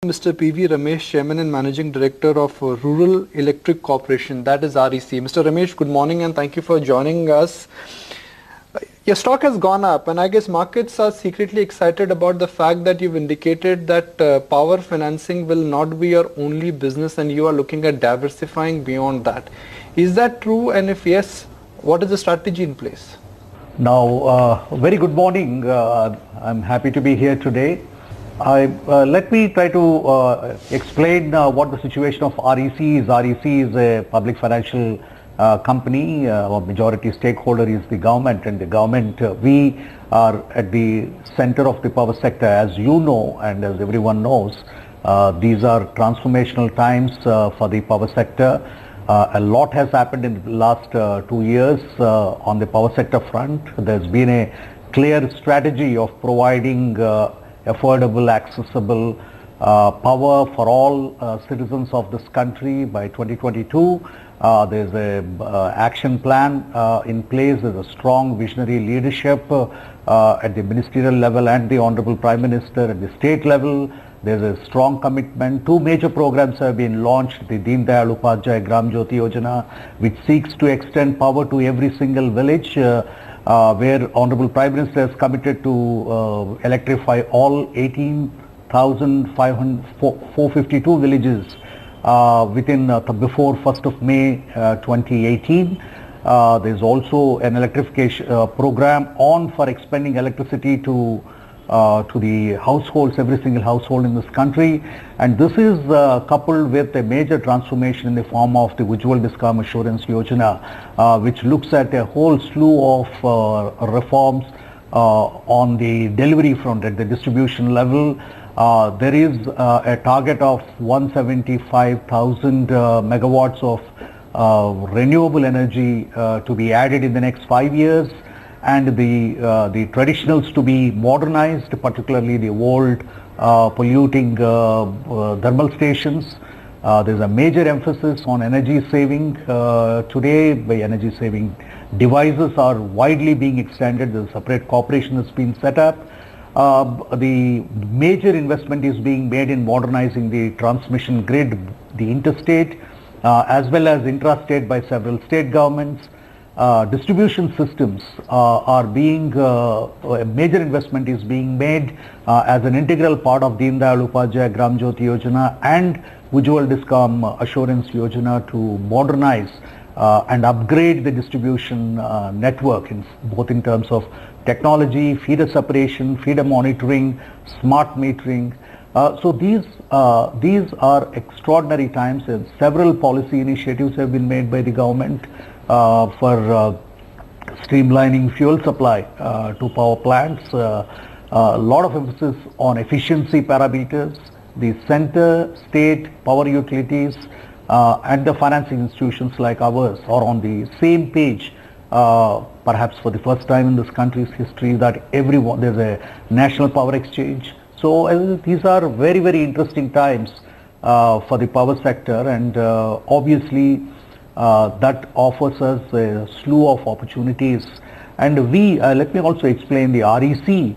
Mr. V Ramesh, Chairman and Managing Director of Rural Electric Corporation, that is REC. Mr. Ramesh, good morning and thank you for joining us. Your stock has gone up and I guess markets are secretly excited about the fact that you've indicated that power financing will not be your only business and you are looking at diversifying beyond that. Is that true, and if yes, what is the strategy in place? Now, very good morning. I'm happy to be here today. Let me try to explain what the situation of REC is. REC is a public financial company. Our majority stakeholder is the government, and the government, we are at the center of the power sector. As you know, and as everyone knows, these are transformational times for the power sector. A lot has happened in the last 2 years on the power sector front. There's been a clear strategy of providing affordable, accessible power for all citizens of this country by 2022. There's a action plan in place. There's a strong visionary leadership at the ministerial level and the Honorable Prime Minister at the state level. There's a strong commitment. 2 major programs have been launched. The Deen Dayal Upadhyay Gram Jyoti Yojana, which seeks to extend power to every single village, where Honorable Prime Minister has committed to electrify all 18,452 villages within before 1st of May 2018. There's also an electrification program on for expanding electricity to the households, every single household in this country, and this is coupled with a major transformation in the form of the Ujjwal Discom Assurance Yojana, which looks at a whole slew of reforms on the delivery front at the distribution level. There is a target of 175,000 megawatts of renewable energy to be added in the next 5 years, and the traditionals to be modernized, particularly the old polluting thermal stations. There's a major emphasis on energy saving. Today, the energy saving devices are widely being extended. There's a separate corporation that's been set up. The major investment is being made in modernizing the transmission grid, the interstate, as well as intrastate by several state governments. Distribution systems are being, a major investment is being made as an integral part of Deen Dayal Upadhyay Gram Jyoti Yojana and Ujjwal Discom Assurance Yojana to modernize and upgrade the distribution network, both in terms of technology, feeder separation, feeder monitoring, smart metering. So these are extraordinary times, and several policy initiatives have been made by the government for streamlining fuel supply to power plants. A lot of emphasis on efficiency parameters. The center, state, power utilities and the financing institutions like ours are on the same page, perhaps for the first time in this country's history, that there's a national power exchange. So these are very, very interesting times for the power sector, and obviously that offers us a slew of opportunities. And let me also explain the REC,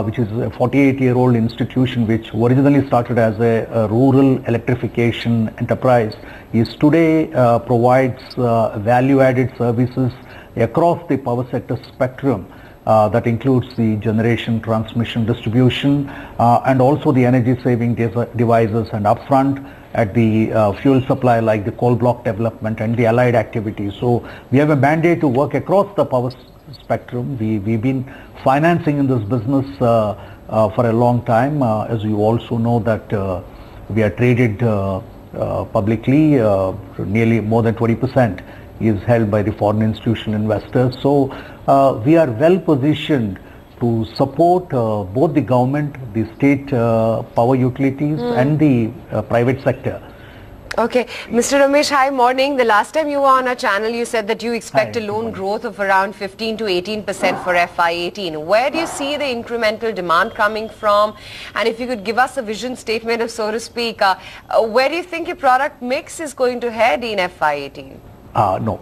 which is a 48-year-old institution which originally started as a rural electrification enterprise, is today provides value-added services across the power sector spectrum. That includes the generation, transmission, distribution, and also the energy saving devices, and upfront at the fuel supply like the coal block development and the allied activities. So we have a mandate to work across the power spectrum. We've been financing in this business for a long time. As you also know that we are traded publicly, nearly more than 20% is held by the foreign institutional investors. So we are well positioned to support both the government, the state power utilities and the private sector. Okay. Mr. Ramesh, hi, morning. The last time you were on our channel, you said that you expect a loan growth of around 15 to 18% for FY18. Where do you see the incremental demand coming from? And if you could give us a vision statement, so to speak, where do you think your product mix is going to head in FY18? No,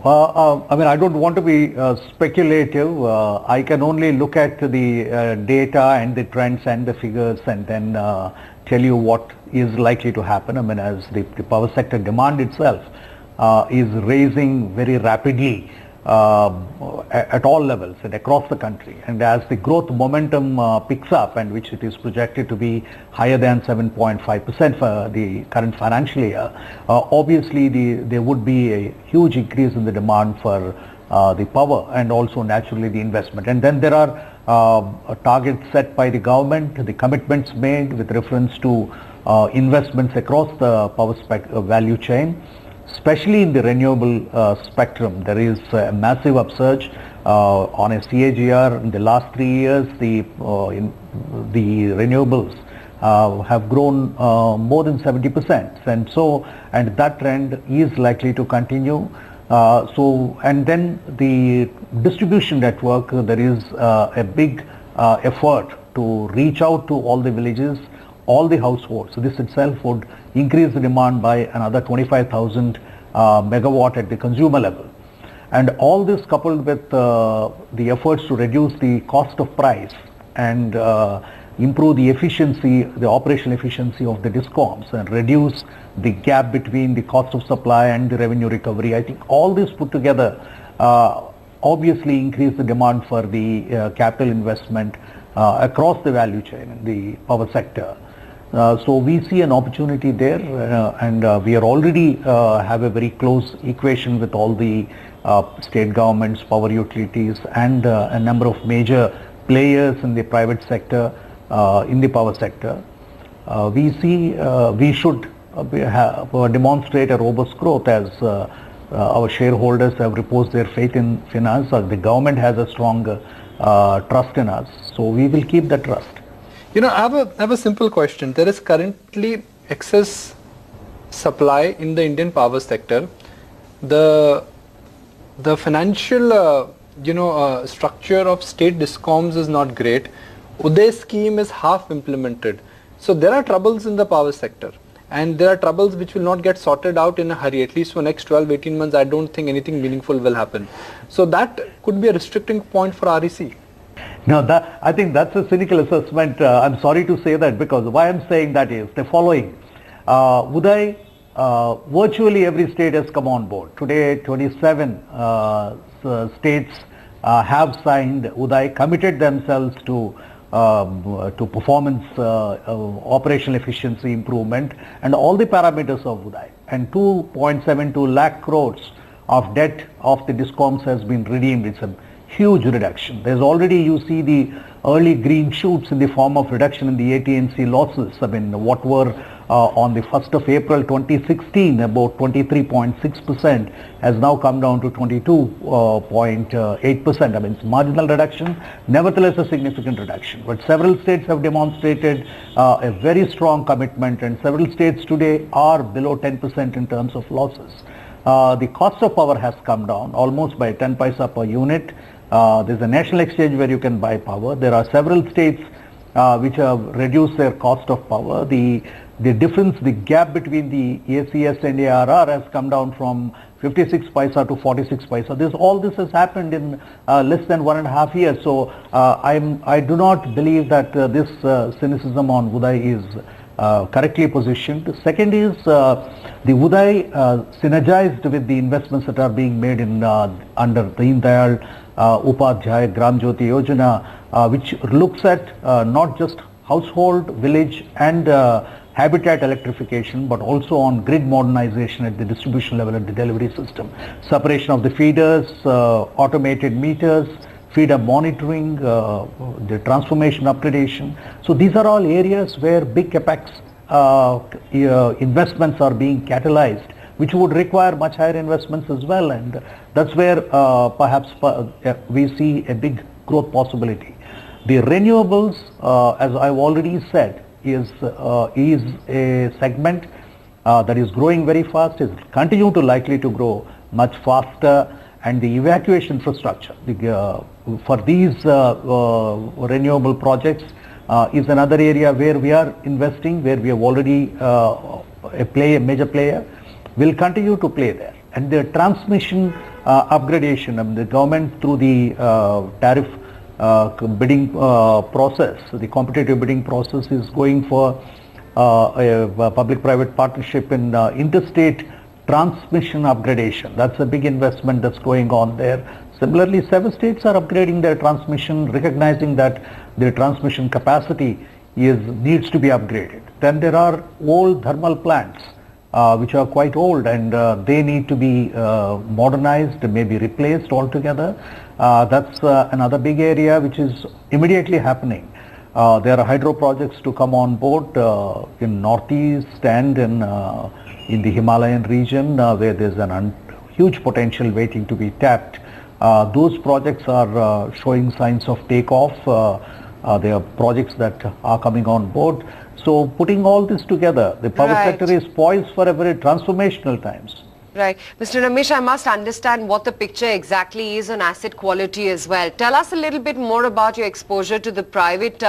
I mean, I don't want to be speculative. I can only look at the data and the trends and the figures, and then tell you what is likely to happen. I mean, as the power sector demand itself is raising very rapidly at all levels and across the country, and as the growth momentum picks up, and which it is projected to be higher than 7.5% for the current financial year, obviously there would be a huge increase in the demand for the power, and also naturally the investment. And then there are targets set by the government, the commitments made with reference to investments across the power value chain. Especially in the renewable spectrum, there is a massive upsurge on a CAGR. In the last 3 years, the renewables have grown more than 70%, and that trend is likely to continue. And then the distribution network, there is a big effort to reach out to all the villages, all the households. So this itself would increase the demand by another 25,000 megawatt at the consumer level. And all this coupled with the efforts to reduce the cost of price and improve the efficiency, the operational efficiency of the DISCOMs, and reduce the gap between the cost of supply and the revenue recovery. I think all this put together obviously increase the demand for the capital investment across the value chain in the power sector. So we see an opportunity there, and we are already have a very close equation with all the state governments, power utilities, and a number of major players in the private sector, in the power sector. We see we should demonstrate a robust growth, as our shareholders have reposed their faith in finance. The government has a strong trust in us, so we will keep that trust. You know, I have a simple question. There is currently excess supply in the Indian power sector. The financial structure of state DISCOMs is not great. Uday scheme is half implemented. So there are troubles in the power sector, and there are troubles which will not get sorted out in a hurry. At least for next 12-18 months, I don't think anything meaningful will happen. So that could be a restricting point for REC. No, I think that's a cynical assessment. I'm sorry to say that, because why I'm saying that is the following. Uday, virtually every state has come on board. Today, 27 states have signed Uday, committed themselves to performance, operational efficiency improvement, and all the parameters of Uday. And 2.72 lakh crores of debt of the DISCOMs has been redeemed. It's a huge reduction. There's already, you see the early green shoots in the form of reduction in the AT&C losses. I mean, what were on the 1st of April 2016 about 23.6% has now come down to 22.8%. I mean, it's marginal reduction, nevertheless a significant reduction. But several states have demonstrated a very strong commitment, and several states today are below 10% in terms of losses. The cost of power has come down almost by 10 paisa per unit. There's a national exchange where you can buy power. There are several states which have reduced their cost of power. The difference, the gap between the ACS and ARR has come down from 56 paisa to 46 paisa. All this has happened in less than 1.5 years. So I do not believe that this cynicism on Uday is correctly positioned. Second is the Uday synergized with the investments that are being made in under Deen Dayal Upadhyay Gram Jyoti Yojana, which looks at not just household, village, and habitat electrification, but also on grid modernization at the distribution level, at the delivery system, separation of the feeders, automated meters, feeder monitoring, the transformation upgradation. So these are all areas where big capex investments are being catalyzed, which would require much higher investments as well, and that's where perhaps we see a big growth possibility. The renewables, as I've already said, is a segment that is growing very fast, is continue to likely to grow much faster, and the evacuation infrastructure for these renewable projects is another area where we are investing, where we have already a major player, will continue to play there. And the transmission upgradation, the government through the tariff bidding process, the competitive bidding process, is going for a public-private partnership in interstate transmission upgradation. That's a big investment that's going on there. Similarly, 7 states are upgrading their transmission, recognizing that their transmission capacity needs to be upgraded. Then there are old thermal plants which are quite old, and they need to be modernized, maybe replaced altogether. That's another big area which is immediately happening. There are hydro projects to come on board in Northeast and in the Himalayan region where there's huge potential waiting to be tapped. Those projects are showing signs of takeoff. There are projects that are coming on board. So putting all this together, the power sector is poised for a very transformational times. Right. Mr. Ramesh, I must understand what the picture exactly is on asset quality as well. Tell us a little bit more about your exposure to the private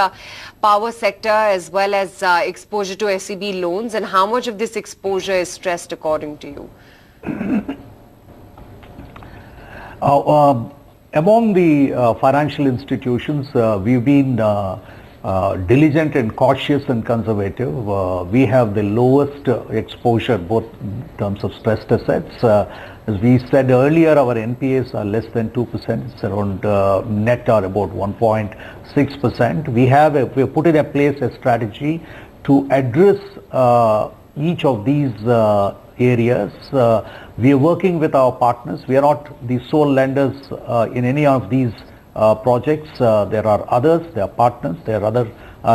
power sector as well as exposure to SEB loans, and how much of this exposure is stressed according to you? Among the financial institutions, we've been diligent and cautious and conservative. We have the lowest exposure both in terms of stressed assets. As we said earlier, our NPAs are less than 2%. It's around net are about 1.6%. We have put in place a strategy to address each of these areas. We are working with our partners. We are not the sole lenders in any of these projects. There are others, there are partners, there are other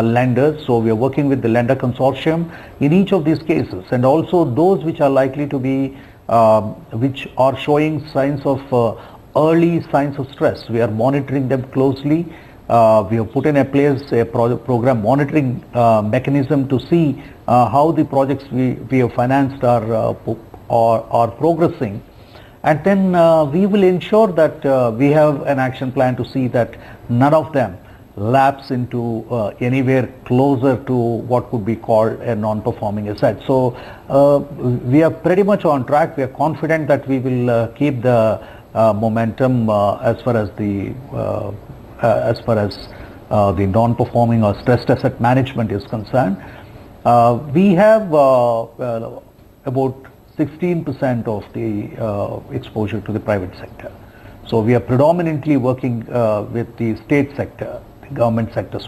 lenders. So we are working with the lender consortium in each of these cases, and also those which are likely to be, which are showing signs of early signs of stress. We are monitoring them closely. We have put in place a program monitoring mechanism to see how the projects we have financed are progressing. And then we will ensure that we have an action plan to see that none of them lapse into anywhere closer to what could be called a non-performing asset. So we are pretty much on track. We are confident that we will keep the momentum as far as the non-performing or stressed asset management is concerned. We have about 16% of the exposure to the private sector. So we are predominantly working with the state sector, the government sector.